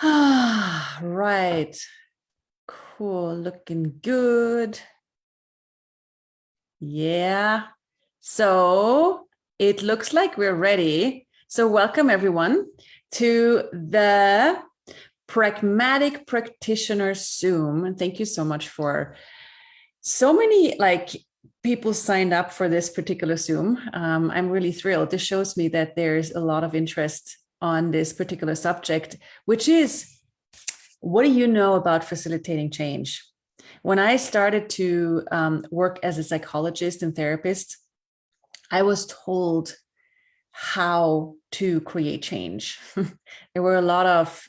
Ah, right. Cool. Looking good. Yeah. So it looks like we're ready. So welcome everyone to the Pragmatic Practitioner Zoom. And thank you so much for so many people signed up for this particular Zoom. I'm really thrilled. This shows me that there's a lot of interest on this particular subject, which is, what do you know about facilitating change? When I started to work as a psychologist and therapist, I was told how to create change. There were a lot of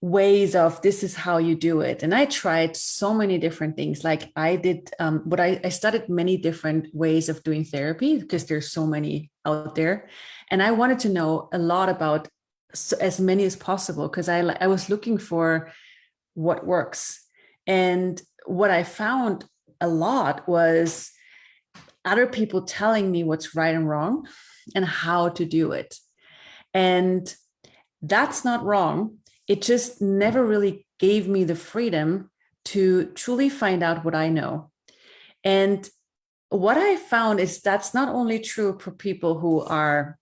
ways of, this is how you do it. And I tried so many different things. Like I did, I studied many different ways of doing therapy because there's so many out there. And I wanted to know a lot about as many as possible because I was looking for what works. And what I found a lot was other people telling me what's right and wrong and how to do it. And that's not wrong. It just never really gave me the freedom to truly find out what I know. And what I found is that's not only true for people who are,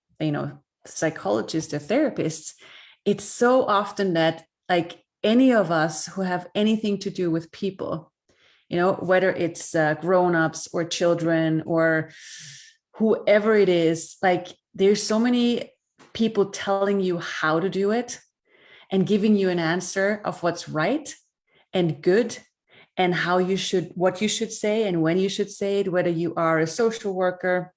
psychologists or therapists. It's so often that any of us who have anything to do with people, whether it's grown-ups or children or whoever it is, there's so many people telling you how to do it and giving you an answer of what's right and good and what you should say and when you should say it, whether you are a social worker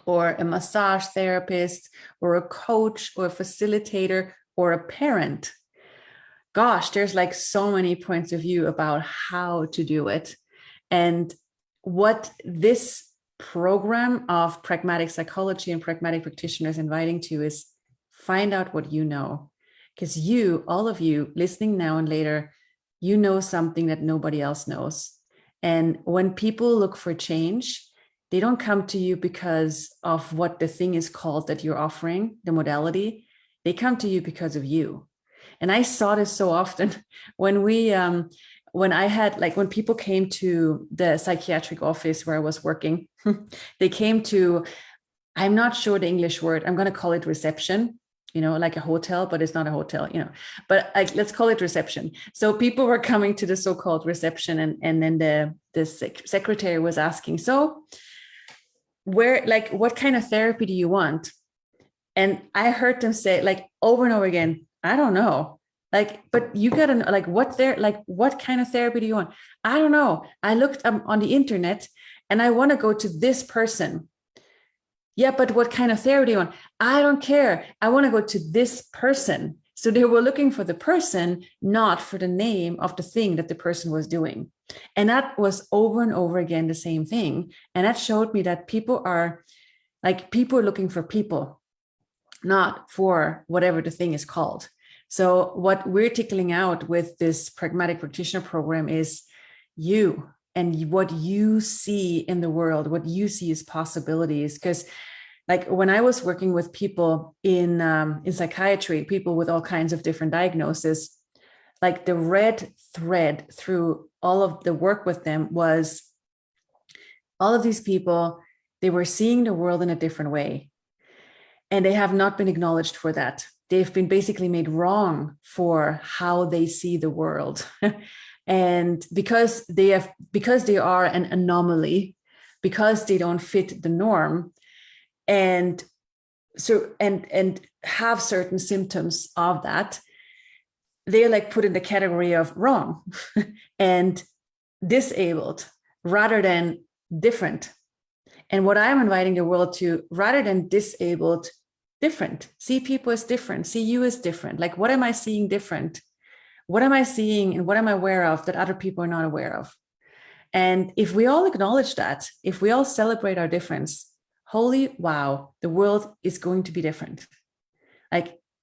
or a massage therapist or a coach or a facilitator or a parent. Gosh, there's so many points of view about how to do it. And what this program of pragmatic psychology and pragmatic practitioners inviting to is find out what you know. Because all of you listening now and later, you know something that nobody else knows. And when people look for change, they don't come to you because of what the thing is called that you're offering, the modality. They come to you because of you. And I saw this so often when when people came to the psychiatric office where I was working, they came to, I'm not sure the English word, I'm going to call it reception, like a hotel, but it's not a hotel, but let's call it reception. So people were coming to the so-called reception and then the secretary was asking, so what kind of therapy do you want? And I heard them say over and over again, I don't know. But you gotta know, what kind of therapy do you want? I don't know. I looked on the internet and I want to go to this person. Yeah, but what kind of therapy do you want? I don't care. I want to go to this person. So they were looking for the person, not for the name of the thing that the person was doing. And that was over and over again the same thing. And that showed me that people are looking for people, not for whatever the thing is called. So what we're tickling out with this pragmatic practitioner program is you and what you see in the world, what you see as possibilities. Because when I was working with people in psychiatry, people with all kinds of different diagnoses, the red thread through all of the work with them was all of these people, they were seeing the world in a different way. And they have not been acknowledged for that. They've been basically made wrong for how they see the world. And because they are an anomaly, because they don't fit the norm, and have certain symptoms of that, they're put in the category of wrong and disabled rather than different. And what I'm inviting the world to, rather than disabled, different. See people as different. See you as different. What am I seeing different? What am I seeing and what am I aware of that other people are not aware of? And if we all acknowledge that, if we all celebrate our difference, holy wow, the world is going to be different.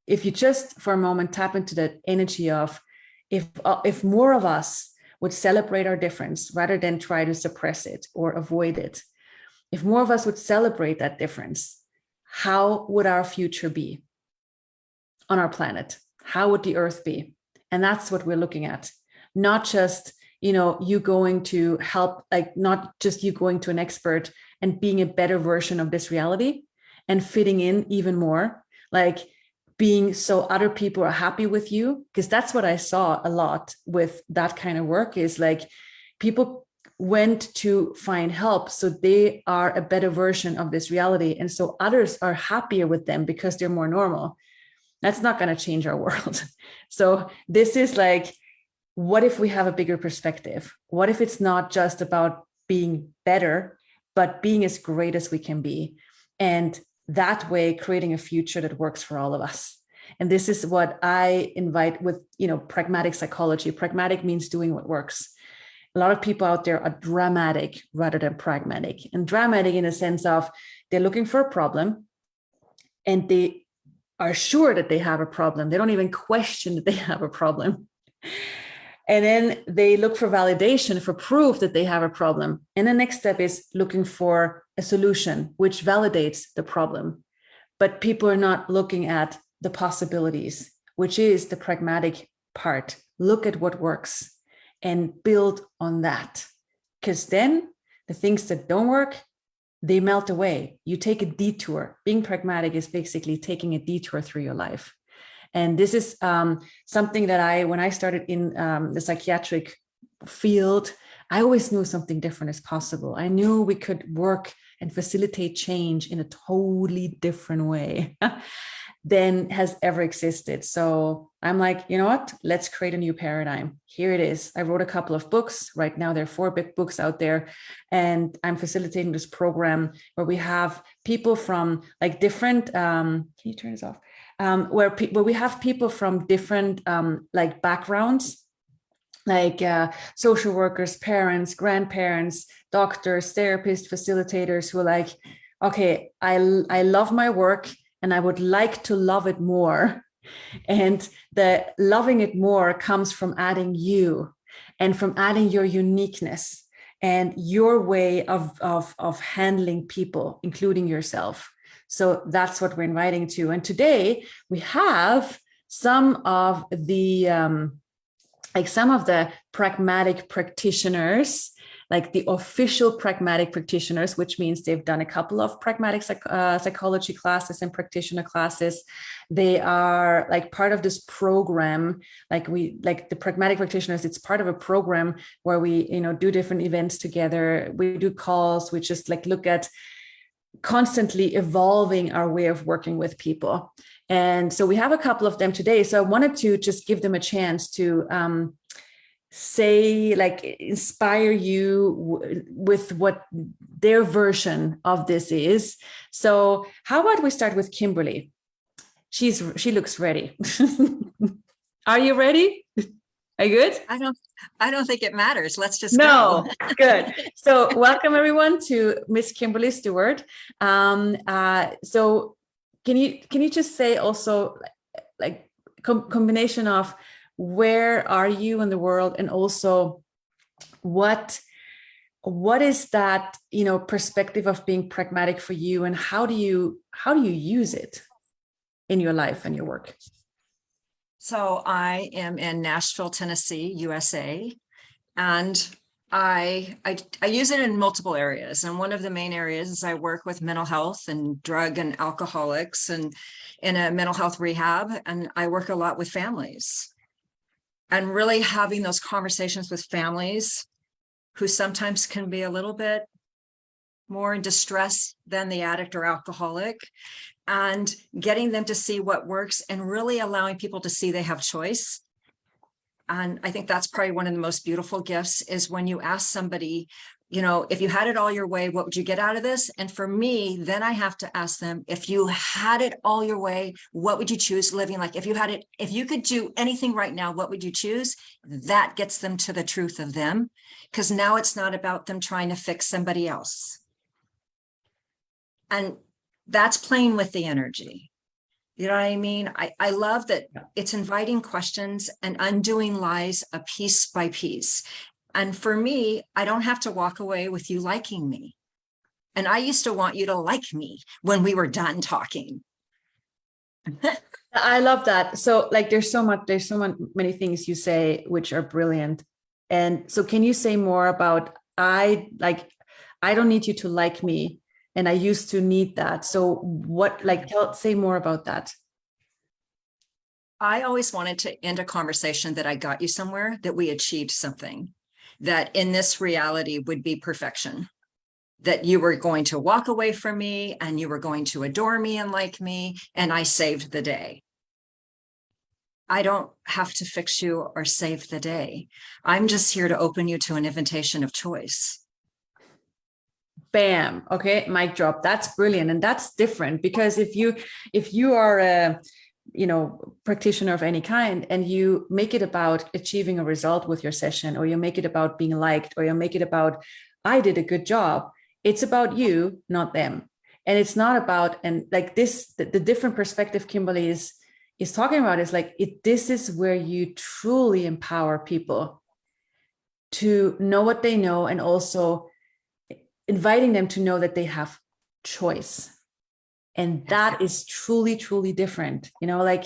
If you just for a moment tap into that energy of, if more of us would celebrate our difference rather than try to suppress it or avoid it, if more of us would celebrate that difference, how would our future be on our planet? how would the earth be? And that's what we're looking at. Not just, you going to help, like not just you going to an expert and being a better version of this reality and fitting in even more, like being so other people are happy with you. Because that's what I saw a lot with that kind of work, is like people went to find help so they are a better version of this reality, and so others are happier with them because they're more normal. That's not going to change our world. So this is like, what if we have a bigger perspective? What if it's not just about being better, but being as great as we can be, and that way creating a future that works for all of us? And this is what I invite with, pragmatic psychology. Pragmatic means doing what works. A lot of people out there are dramatic rather than pragmatic, and dramatic in a sense of they're looking for a problem and they are sure that they have a problem. They don't even question that they have a problem. And then they look for validation, for proof that they have a problem. And the next step is looking for a solution, which validates the problem. But people are not looking at the possibilities, which is the pragmatic part. Look at what works and build on that. Because then the things that don't work, they melt away. You take a detour. Being pragmatic is basically taking a detour through your life. And this is something that when I started in the psychiatric field, I always knew something different is possible. I knew we could work and facilitate change in a totally different way than has ever existed. So I'm like, you know what? Let's create a new paradigm. Here it is. I wrote a couple of books. Right now, there are 4 big books out there. And I'm facilitating this program where we have people from like different, can you turn this off? Where we have people from different like backgrounds, like social workers, parents, grandparents, doctors, therapists, facilitators, who are like, okay, I love my work and I would like to love it more. And the loving it more comes from adding you and from adding your uniqueness and your way of handling people, including yourself. So that's what we're inviting to. And today we have some of the pragmatic practitioners, like the official pragmatic practitioners, which means they've done a couple of pragmatic psychology classes and practitioner classes. They are like part of this program, like the pragmatic practitioners. It's part of a program where we, do different events together. We do calls. We just like look at constantly evolving our way of working with people. And so we have a couple of them today. So I wanted to just give them a chance to inspire you with what their version of this is. So how about we start with Kimberly? She looks ready. Are you ready? Are you good? I don't think it matters. Let's just go. Good. So welcome everyone to Miss Kimberly Stewart. So can you just say also like combination of where are you in the world, and also what is that perspective of being pragmatic for you, and how do you use it in your life and your work? So I am in Nashville, Tennessee, USA, and I use it in multiple areas. And one of the main areas is I work with mental health and drug and alcoholics, and in a mental health rehab. And I work a lot with families, and really having those conversations with families who sometimes can be a little bit more in distress than the addict or alcoholic, and getting them to see what works and really allowing people to see they have choice. And I think that's probably one of the most beautiful gifts, is when you ask somebody, if you had it all your way, what would you get out of this? And for me, then I have to ask them, if you had it all your way, what would you choose living like? If you could do anything right now, what would you choose? That gets them to the truth of them, because now it's not about them trying to fix somebody else. And that's playing with the energy. You know what I mean? I love that it's inviting questions and undoing lies a piece by piece. And for me, I don't have to walk away with you liking me. And I used to want you to like me when we were done talking. I love that. So like there's many things you say which are brilliant. And so can you say more about I don't need you to like me and I used to need that. So what like say more about that. I always wanted to end a conversation that I got you somewhere, that we achieved something, that in this reality would be perfection, that you were going to walk away from me and you were going to adore me and like me, and I saved the day. I don't have to fix you or save the day. I'm just here to open you to an invitation of choice. Bam. Okay, mic drop. That's brilliant. And that's different because if you are a practitioner of any kind and you make it about achieving a result with your session, or you make it about being liked, or you make it about I did a good job, it's about you, not them. And it's not about, and like this, the different perspective Kimberly is talking about is like this is where you truly empower people to know what they know, and also inviting them to know that they have choice. And that is truly, truly different. Like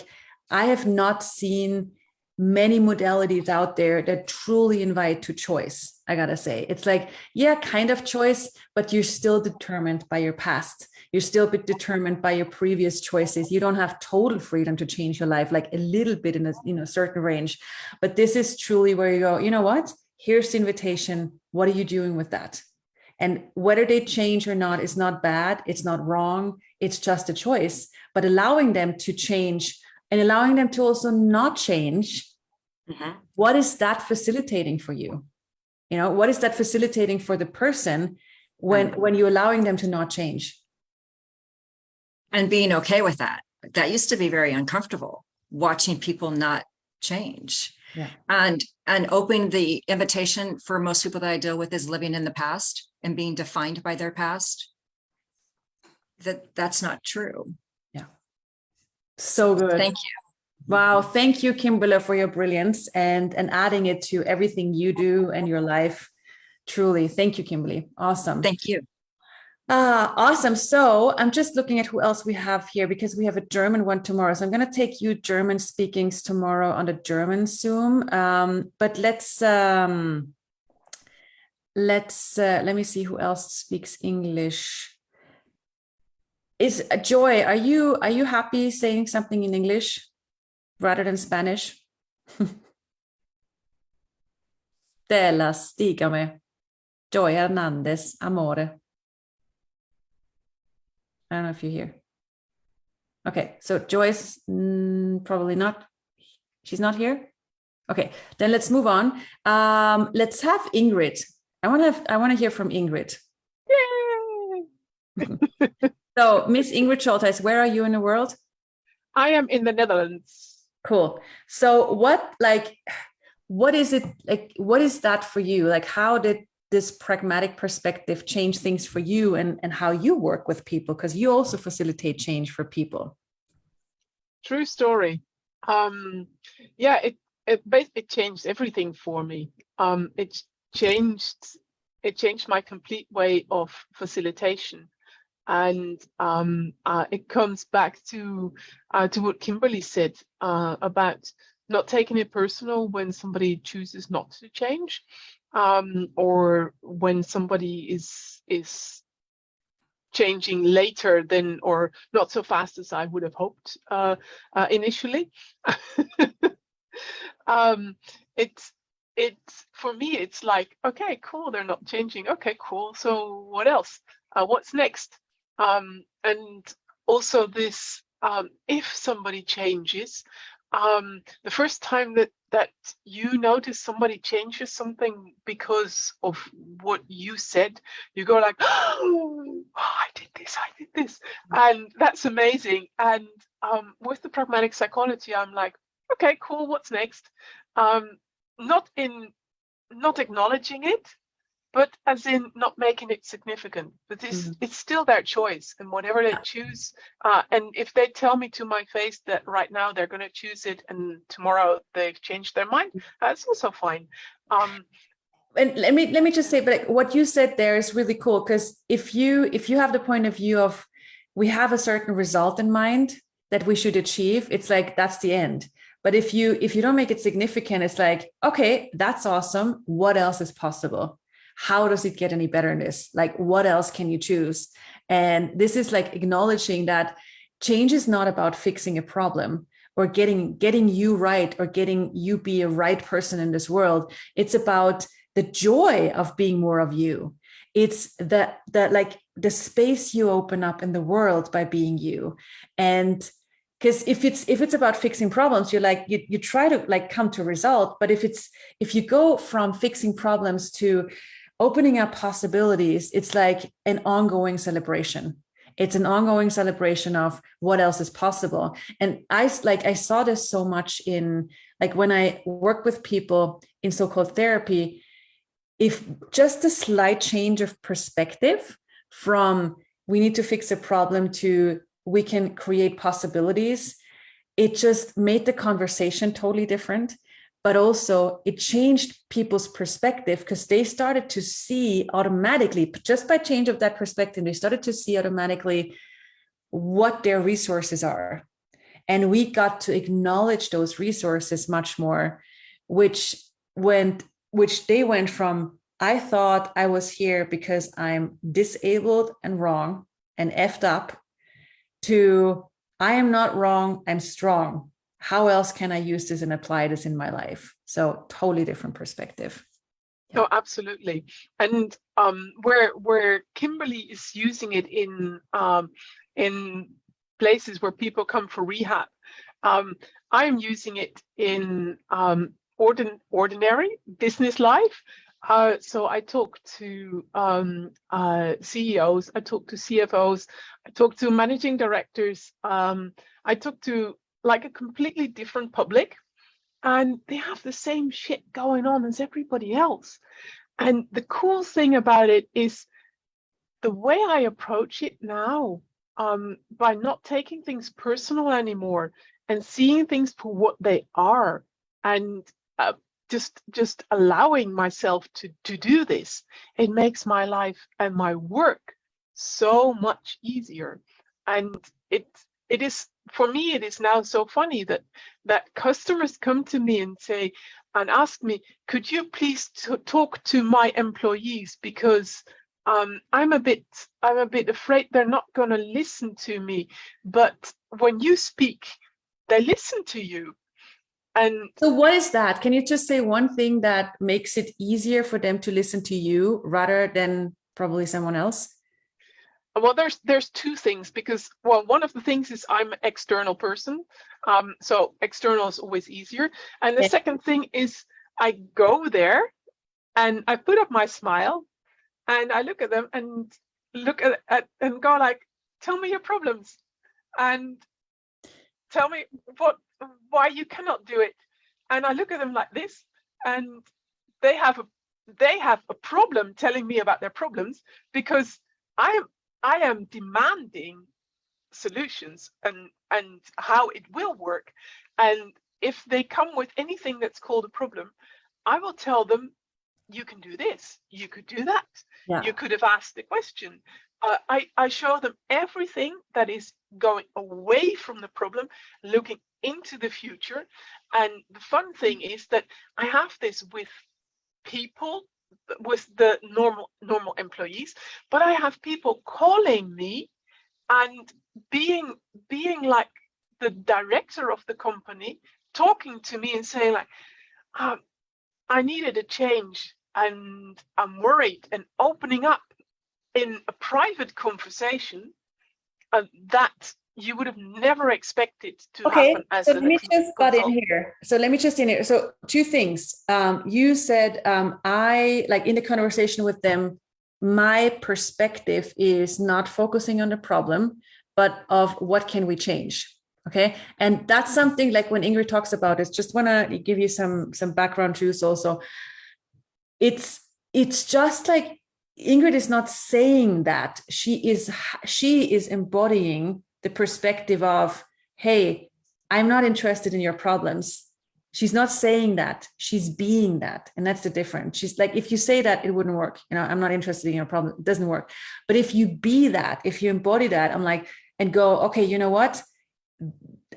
I have not seen many modalities out there that truly invite to choice. I gotta say, it's like, yeah, kind of choice, but you're still determined by your past. You're still a bit determined by your previous choices. You don't have total freedom to change your life, like a little bit in a certain range. But this is truly where you go, you know what? Here's the invitation. What are you doing with that? And whether they change or not is not bad. It's not wrong. It's just a choice. But allowing them to change and allowing them to also not change, what is that facilitating for you? What is that facilitating for the person when you're allowing them to not change? And being okay with that. That used to be very uncomfortable, watching people not change. Yeah. And opening the invitation for most people that I deal with is living in the past and being defined by their past. That's not true. Yeah. So good. Thank you. Wow. Thank you, Kimberly, for your brilliance and adding it to everything you do and your life. Truly. Thank you, Kimberly. Awesome. Thank you. Awesome. So I'm just looking at who else we have here because we have a German one tomorrow. So I'm going to take you German speakings tomorrow on the German Zoom. But let me see who else speaks English. Is Joy, are you happy saying something in English rather than Spanish? Dela, stígame. Joy Hernandez, amore. I don't know if you're here. Okay, so Joyce, probably not. She's not here. Okay, then let's move on. Let's have Ingrid. I want to hear from Ingrid. Yay! So, Miss Ingrid Scholtes, where are you in the world? I am in the Netherlands. Cool. So, what is it like? What is that for you? Like, how did this pragmatic perspective change things for you and how you work with people? Because you also facilitate change for people. True story. Yeah, it basically changed everything for me. It changed my complete way of facilitation. And it comes back to what Kimberly said about not taking it personal when somebody chooses not to change, or when somebody is changing later than, or not so fast as I would have hoped initially. It's for me, it's like, okay, cool, they're not changing. Okay, cool. So what else? What's next? And also this, if somebody changes, the first time that you notice somebody changes something because of what you said, you go like, oh, I did this, and that's amazing. And with the pragmatic psychology, I'm like, okay, cool, what's next? Not acknowledging it, but as in not making it significant. But it's still their choice, and whatever they choose. And if they tell me to my face that right now they're going to choose it, and tomorrow they've changed their mind, that's also fine. And let me just say, but what you said there is really cool, because if you have the point of view of we have a certain result in mind, that we should achieve, it's like, that's the end. But if you don't make it significant, it's like, okay, that's awesome. What else is possible? How does it get any better in this? Like, what else can you choose? And this is like acknowledging that change is not about fixing a problem or getting you right or getting you be a right person in this world. It's about the joy of being more of you. It's that like the space you open up in the world by being you. And because if it's about fixing problems, you're like, you try to like come to a result. But if you go from fixing problems to opening up possibilities, it's like an ongoing celebration. It's an ongoing celebration of what else is possible. And I saw this so much in like when I work with people in so-called therapy, if just a slight change of perspective from we need to fix a problem to we can create possibilities, it just made the conversation totally different. But also it changed people's perspective because they started to see automatically, just by change of that perspective, they started to see automatically what their resources are. And we got to acknowledge those resources much more, which they went from, I thought I was here because I'm disabled and wrong and effed up, to I am not wrong, I'm strong. How else can I use this and apply this in my life? So totally different perspective. Yeah. Oh, absolutely. And where Kimberly is using it in places where people come for rehab, I'm using it in ordinary business life. So I talk to CEOs, I talk to CFOs, I talk to managing directors, I talk to like a completely different public, and they have the same shit going on as everybody else. And the cool thing about it is the way I approach it now, by not taking things personal anymore and seeing things for what they are, and just allowing myself to do this, it makes my life and my work so much easier. And it is, for me, it is now so funny that customers come to me and say and ask me, could you please talk to my employees, because I'm a bit afraid they're not going to listen to me, but when you speak, they listen to you. And so what is that? Can you just say one thing that makes it easier for them to listen to you rather than probably someone else? Well, there's two things, because, well, one of the things is I'm an external person, so external is always easier. And the second thing is I go there and I put up my smile and I look at them and look at and go like, tell me your problems and tell me why you cannot do it. And I look at them like this, and they have a problem telling me about their problems, because I am demanding solutions and how it will work. And if they come with anything that's called a problem, I will tell them, you can do this, you could do that, you could have asked the question. I show them everything that is going away from the problem, looking into the future. And the fun thing is that I have this with people, with the normal employees, but I have people calling me and being like the director of the company, talking to me and saying like, I needed a change and I'm worried, and opening up in a private conversation that you would have never expected to happen as so let me just butt in here. So two things. You said I, like in the conversation with them, my perspective is not focusing on the problem, but of what can we change. Okay. And that's something like when Ingrid talks about it, just want to give you some background juice also. It's just like Ingrid is not saying that. She is embodying the perspective of, hey, I'm not interested in your problems. She's not saying that. She's being that. And that's the difference. She's like, if you say that, it wouldn't work. You know, I'm not interested in your problem. It doesn't work. But if you be that, if you embody that, I'm like, and go, okay, you know what?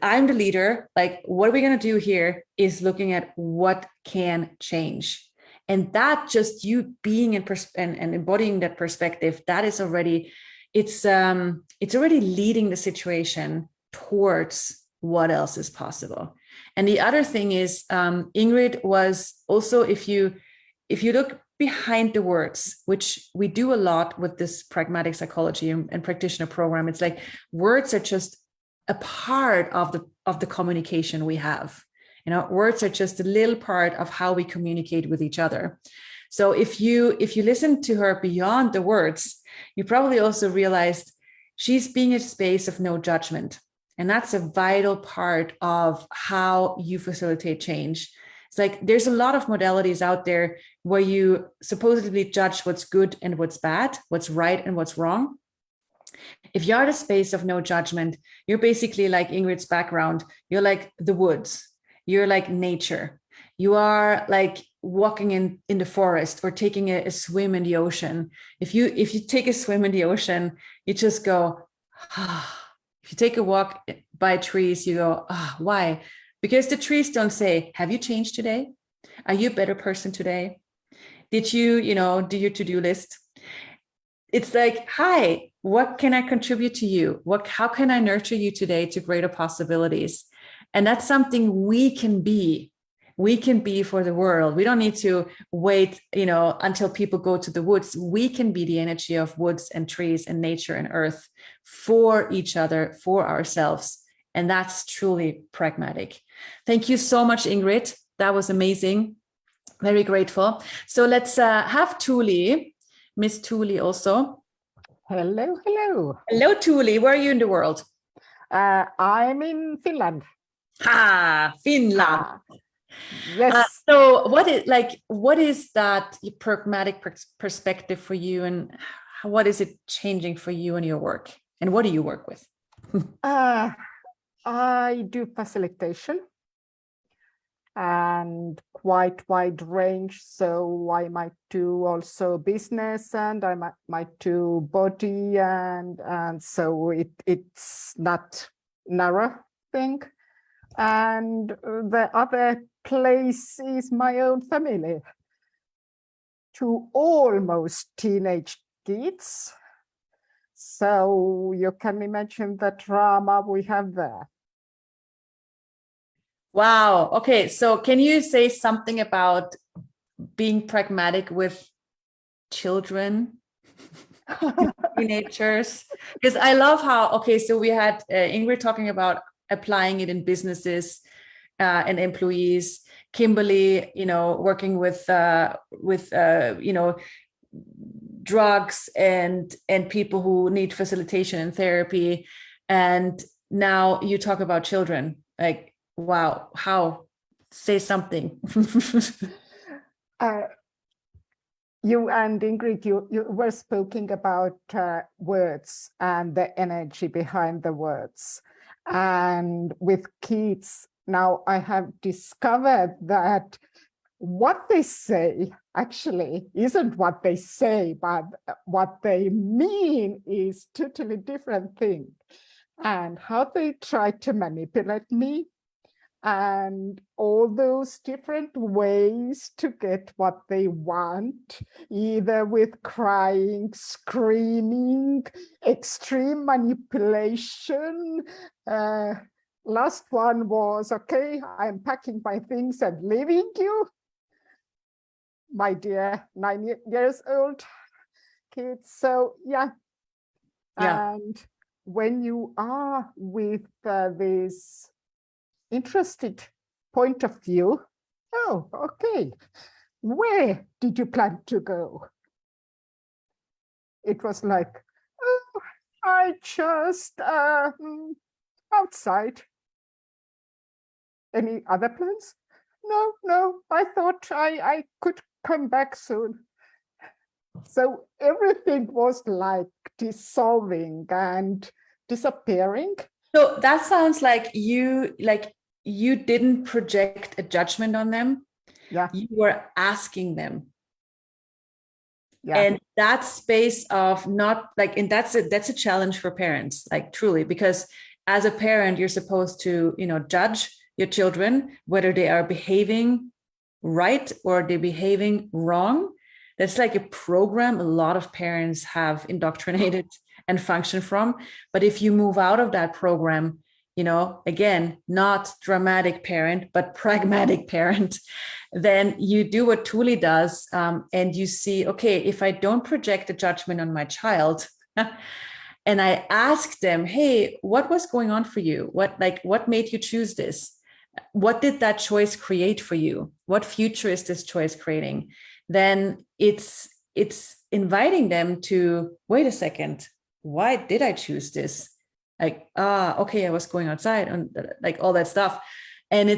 I'm the leader. Like, what are we going to do here is looking at what can change. And that just you being and embodying that perspective, that is already, it's already leading the situation towards what else is possible. And the other thing is, Ingrid was also, if you look behind the words, which we do a lot with this pragmatic psychology and practitioner program, it's like words are just a part of the communication we have. You know, words are just a little part of how we communicate with each other. So if you listen to her beyond the words, you probably also realized she's being a space of no judgment. And that's a vital part of how you facilitate change. It's like there's a lot of modalities out there where you supposedly judge what's good and what's bad, what's right and what's wrong. If you're at a space of no judgment, you're basically like Ingrid's background. You're like the woods. You're like nature. You are like walking in the forest or taking a swim in the ocean. If you take a swim in the ocean, you just go, ah. If you take a walk by trees, you go, ah, why? Because the trees don't say, have you changed today? Are you a better person today? Did you do your to-do list? It's like, hi, what can I contribute to you? How can I nurture you today to greater possibilities? And that's something we can be. We can be for the world. We don't need to wait, until people go to the woods. We can be the energy of woods and trees and nature and earth for each other, for ourselves. And that's truly pragmatic. Thank you so much, Ingrid. That was amazing. Very grateful. So let's have Tuli, Miss Tuli also. Hello, hello. Hello, Tuli. Where are you in the world? I'm in Finland. Finland. Yes. So what is that pragmatic perspective for you, and what is it changing for you and your work, and what do you work with? I do facilitation and quite wide range. So I might do also business, and I might do body, and so it's not narrow thing. And the other place is my own family. 2 almost teenage kids. So you can imagine the drama we have there. Wow. Okay. So can you say something about being pragmatic with children, teenagers? Because I love how, so we had Ingrid talking about applying it in businesses and employees, Kimberly, working with drugs and people who need facilitation and therapy. And now you talk about children. Like, wow, how? Say something. You and Ingrid, you were speaking about words and the energy behind the words. And with kids, now I have discovered that what they say actually isn't what they say, but what they mean is totally different thing. And how they try to manipulate me, and all those different ways to get what they want, either with crying, screaming, extreme manipulation. Last one was, okay, I'm packing my things and leaving you. My dear 9 years old kids. So yeah. And when you are with this interested point of view, oh, okay, where did you plan to go? It was like, oh, I just outside. Any other plans? No, I thought I could come back soon. So everything was like dissolving and disappearing. So that sounds like you didn't project a judgment on them. Yeah. You were asking them. Yeah. And that space of not like, and that's a challenge for parents, like truly, because as a parent, you're supposed to, judge your children, whether they are behaving right or they're behaving wrong. That's like a program a lot of parents have indoctrinated and function from. But if you move out of that program, again, not dramatic parent, but pragmatic parent, then you do what Thule does, and you see, okay, if I don't project a judgment on my child, and I ask them, hey, what was going on for you? What made you choose this? What did that choice create for you? What future is this choice creating? Then it's inviting them to, wait a second, why did I choose this? Okay, I was going outside and like all that stuff. And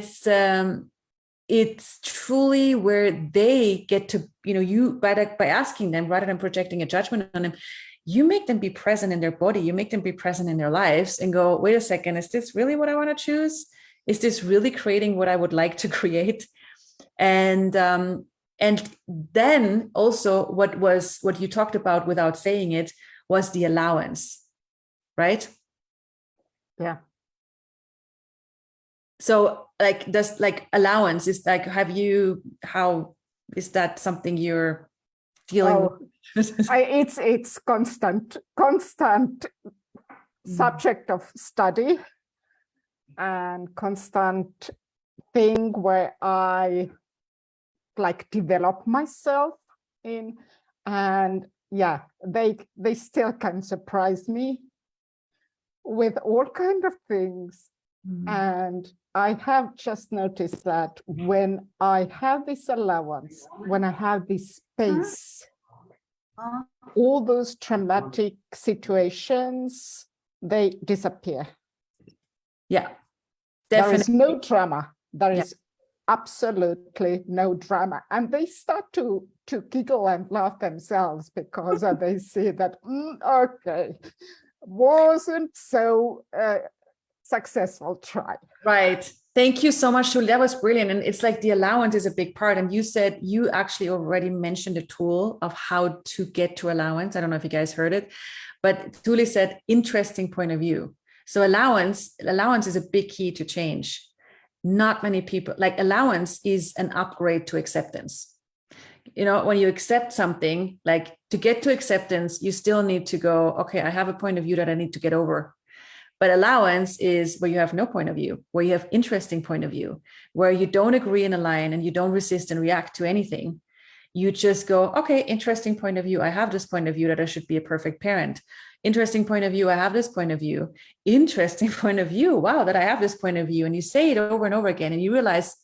it's truly where they get to, you by asking them rather than projecting a judgment on them, you make them be present in their body, you make them be present in their lives and go, wait a second, is this really what I want to choose? Is this really creating what I would like to create? And then also what you talked about without saying it was the allowance, right? Yeah. So does allowance is how is that something you're dealing with? It's constant subject of study and constant thing where I develop myself in, and yeah, they still can surprise me with all kind of things. And I have just noticed that when I have this allowance, when I have this space, all those traumatic situations, they disappear. Yeah, definitely. There is no drama. There is absolutely no drama. And they start to giggle and laugh themselves because they see that, okay, wasn't so successful try. Right. Thank you so much, Julie. That was brilliant. And it's like the allowance is a big part. And you said you actually already mentioned a tool of how to get to allowance. I don't know if you guys heard it, but Julie said interesting point of view. So allowance is a big key to change. Not many people, allowance is an upgrade to acceptance. When you accept something, to get to acceptance, you still need to go, okay, I have a point of view that I need to get over. But allowance is where you have no point of view, where you have interesting point of view, where you don't agree in a line and you don't resist and react to anything. You just go, okay, interesting point of view. I have this point of view that I should be a perfect parent. Interesting point of view. I have this point of view. Interesting point of view. Wow, that I have this point of view. And you say it over and over again and you realize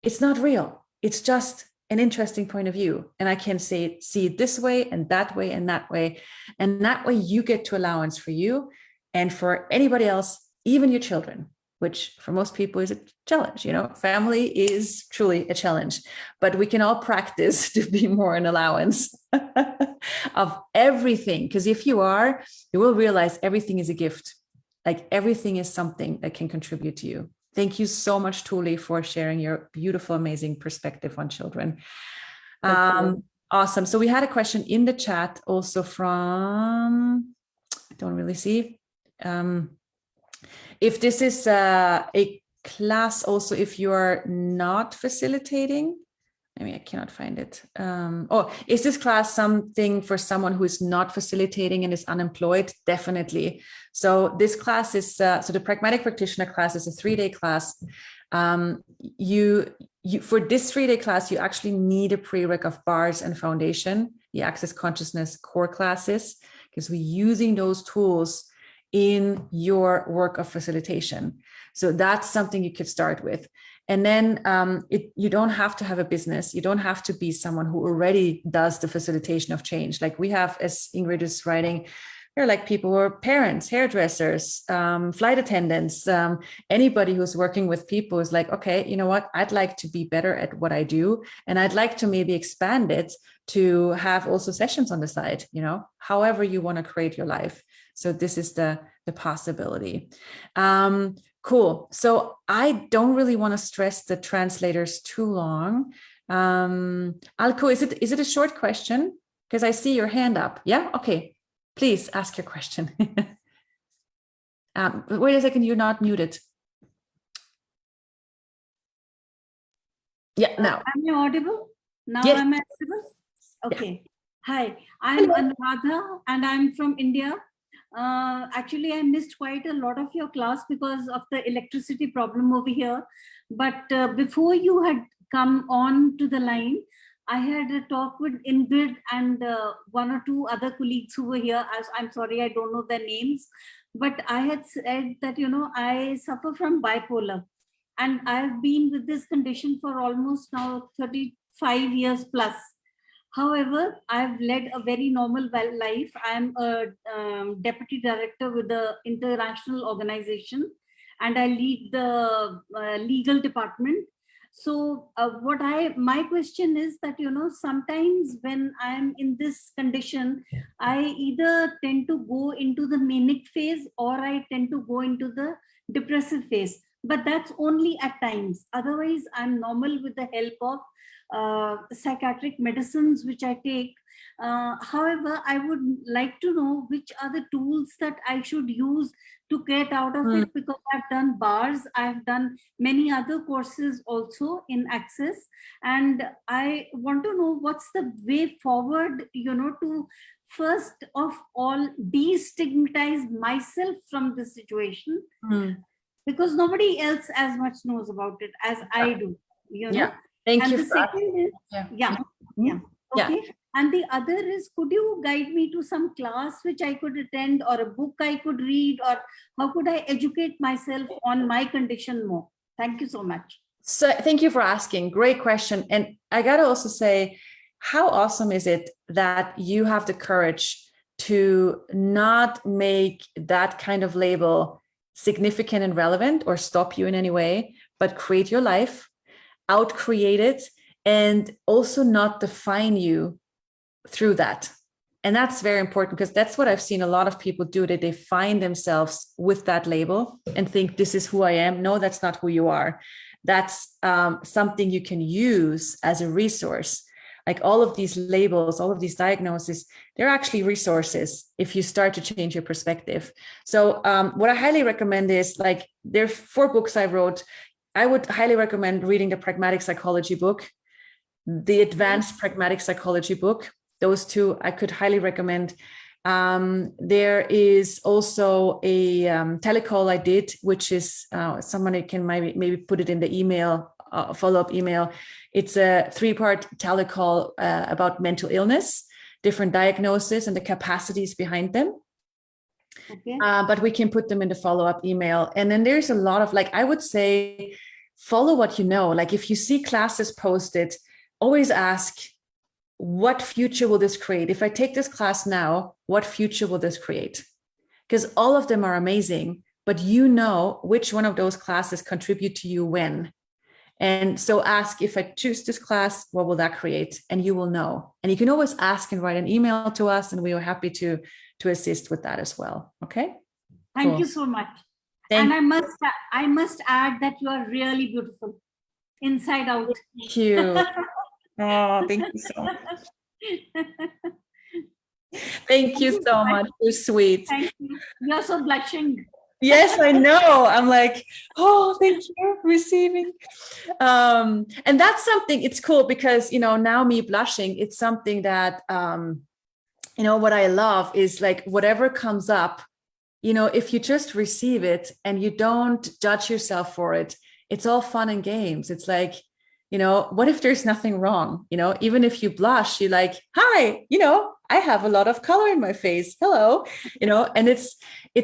it's not real. It's just an interesting point of view. And I can see it this way and that way and that way. And that way you get to allowance for you. And for anybody else, even your children, which for most people is a challenge. Family is truly a challenge, but we can all practice to be more an allowance of everything. Because if you will realize everything is a gift. Everything is something that can contribute to you. Thank you so much, Thule, for sharing your beautiful, amazing perspective on children. Awesome. So we had a question in the chat also from, I don't really see. If this is a class also, if you are not facilitating, I cannot find it. Is this class something for someone who is not facilitating and is unemployed? Definitely. So this class is, so the Pragmatic Practitioner class is a 3-day class. You for this 3-day class, you actually need a prereq of bars and foundation, the Access Consciousness core classes, because we're using those tools in your work of facilitation. So that's something you could start with. And then you don't have to have a business. You don't have to be someone who already does the facilitation of change. Like we have, as Ingrid is writing, they're people who are parents, hairdressers, flight attendants, anybody who's working with people is okay, you know what? I'd like to be better at what I do. And I'd like to maybe expand it to have also sessions on the side, however you want to create your life. So this is the possibility. Cool. So I don't really want to stress the translators too long. Alko, is it a short question? Because I see your hand up. Yeah. Okay. Please ask your question. Wait a second, you're not muted. Yeah, now. Am I audible? Now Yes. am I audible? Okay. Hi, I'm Anuradha and I'm from India. Actually, I missed quite a lot of your class because of the electricity problem over here. But before you had come on to the line, I had a talk with Ingrid and one or two other colleagues who were here. I'm sorry, I don't know their names. But I had said that, you know, I suffer from bipolar. And I've been with this condition for almost now 35 years plus. However, I've led a very normal life. I'm a deputy director with the international organization, and I lead the legal department. So my question is that, you know, sometimes when I'm in this condition, I either tend to go into the manic phase or I tend to go into the depressive phase. But that's only at times. Otherwise, I'm normal with the help of psychiatric medicines, which I take. However, I would like to know which are the tools that I should use to get out of it, because I've done bars, I've done many other courses also in Access, and I want to know what's the way forward, you know, to first of all destigmatize myself from this situation. Because nobody else as much knows about it as I do, you know. Yeah, thank you. The second is, okay. And the other is, could you guide me to some class which I could attend, or a book I could read, or how could I educate myself on my condition more? Thank you so much. So thank you for asking. Great question. And I got to also say, how awesome is it that you have the courage to not make that kind of label significant and relevant or stop you in any way, but create your life, out-create it, and also not define you through that. And that's very important, because that's what I've seen a lot of people do, that they find themselves with that label and think, this is who I am. No, that's not who you are. That's something you can use as a resource. Like all of these labels, all of these diagnoses, they're actually resources if you start to change your perspective. So what I highly recommend is, like, there are 4 books I wrote. I would highly recommend reading the Pragmatic Psychology book, the Advanced Pragmatic Psychology book. Those 2 I could highly recommend. There is also a telecall I did, which is someone can maybe put it in the email, follow-up email. It's a 3-part telecall about mental illness, different diagnoses and the capacities behind them. Okay. But we can put them in the follow-up email. And then there's a lot of, like, I would say, follow what you know. Like, if you see classes posted, always ask, what future will this create? If I take this class now, what future will this create? Because all of them are amazing, but you know which one of those classes contribute to you when. And so ask, if I choose this class, what will that create? And you will know. And you can always ask and write an email to us, and we are happy to assist with that as well. Okay. Thank you so much. And I must add that you are really beautiful, inside out. Thank you. Oh, thank you so much. Thank you so much. You're sweet. Thank you. You're so blushing. Yes, I know. I'm like, oh, thank you, receiving. And that's something, it's cool because, you know, now me blushing, it's something that, you know, what I love is, like, whatever comes up, you know, if you just receive it and you don't judge yourself for it, it's all fun and games. It's like, you know, what if there's nothing wrong? You know, even if you blush, you're like, hi, you know, I have a lot of color in my face. Hello, you know, and it's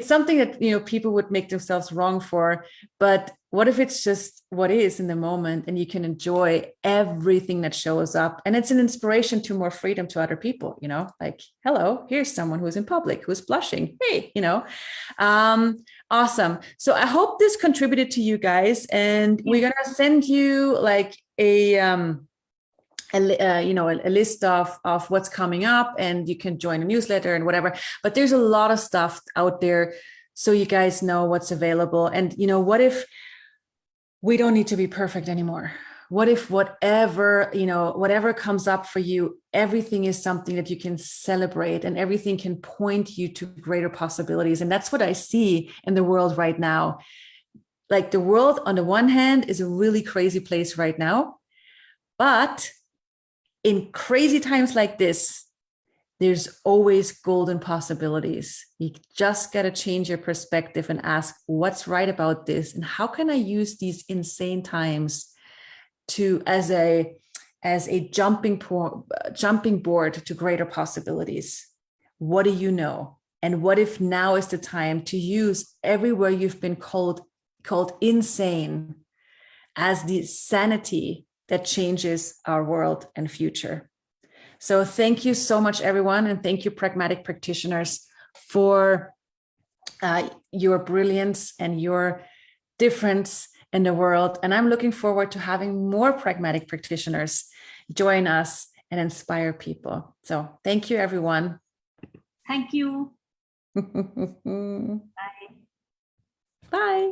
something that, you know, people would make themselves wrong for. But what if it's just what is in the moment, and you can enjoy everything that shows up, and it's an inspiration to more freedom to other people, you know, like, hello, here's someone who's in public, who's blushing. Hey, you know, awesome. So I hope this contributed to you guys, and we're going to send you like a list of what's coming up, and you can join a newsletter and whatever, but there's a lot of stuff out there, so you guys know what's available. And, you know, what if we don't need to be perfect anymore? What if whatever, whatever comes up for you, everything is something that you can celebrate and everything can point you to greater possibilities. And that's what I see in the world right now. Like the world on the one hand is a really crazy place right now, but in crazy times like this, there's always golden possibilities. You just got to change your perspective and ask what's right about this and how can I use these insane times to as a jumping board to greater possibilities. What do you know? And what if now is the time to use everywhere you've been called insane as the sanity that changes our world and future. So thank you so much, everyone. And thank you, Pragmatic Practitioners, for your brilliance and your difference in the world. And I'm looking forward to having more Pragmatic Practitioners join us and inspire people. So thank you, everyone. Thank you. Bye. Bye.